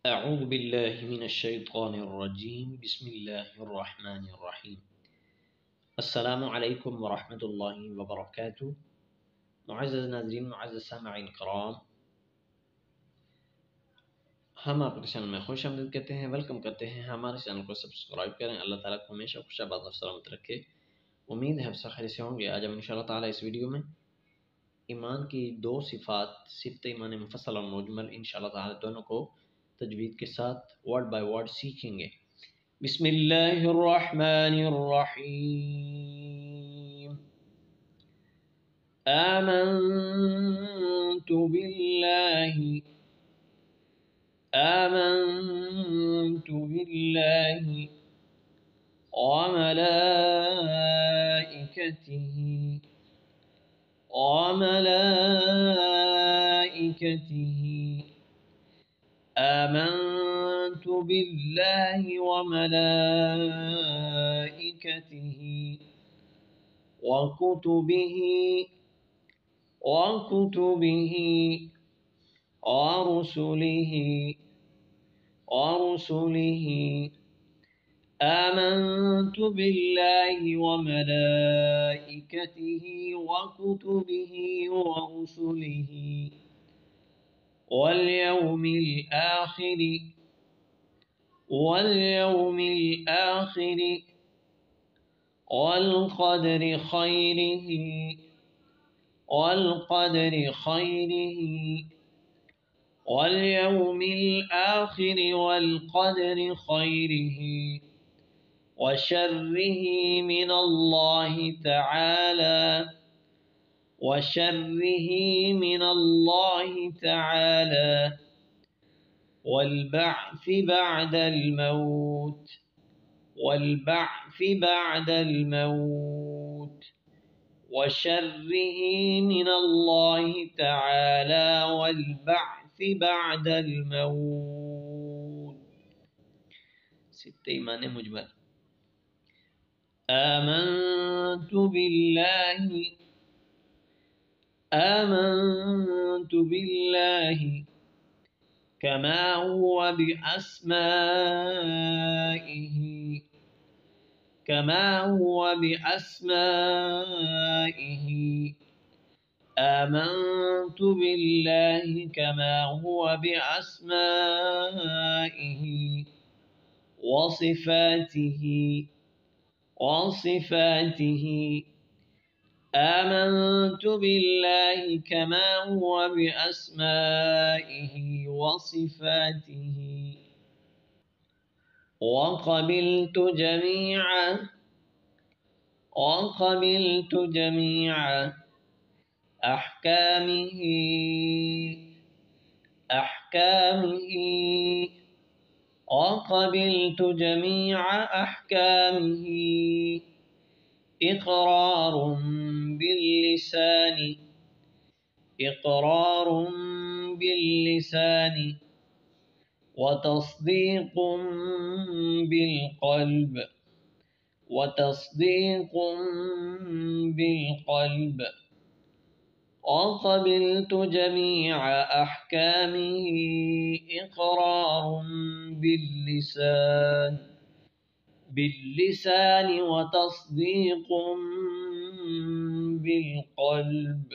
أعوذ بالله من الشيطان الرجيم بسم الله الرحمن الرحيم السلام عليكم ورحمة الله وبركاته معزز नाज़रीन मुअज़्ज़ज़ सामिईन किराम, हम आपके चैनल में खुश आमदीद कहते हैं, वेलकम करते हैं। हमारे चैनल को सब्सक्राइब करें। अल्लाह ताला को हमेशा खुशाबाद और सलामत रखे। उम्मीद है आप सब खैरियत से होंगे। आज हम इंशाअल्लाह ताला इस वीडियो में ईमान की दो सिफ़ात, सिफ़त ईमान मुफ़स्सल और मुजमल, इंशाअल्लाह ताला दोनों को तजवीद के साथ वर्ड बाय वर्ड सीखेंगे। बिस्मिल्लाहिर्रहमानिर्रहीम। आमन्तु बिल्लाहि व मलाइकतिहि आमन्तु बिल्लाहि व मलाइकतिहि व कुतुबिहि व रुसुलिहि आमन्तु बिल्लाहि व मलाइकतिहि व कुतुबिहि व रुसुलिहि واليوم الآخر والقدر خيره واليوم الآخر والقدر خيره وشره من الله تعالى والبعث بعد الموت وشره من الله تعالى والبعث بعد الموت. ست ईमान मुजमल। آمنت بالله كما هو بأسمائه آمنت بالله كما هو بأسمائه وصفاته آمنت بالله كما هو بأسمائه وصفاته وقبلت جميع أحكامه وقبلت جميع أحكامه إقرار باللسان وتصديق بالقلب وقبلت جميع أحكامه إقرار باللسان وتصديق بالقلب.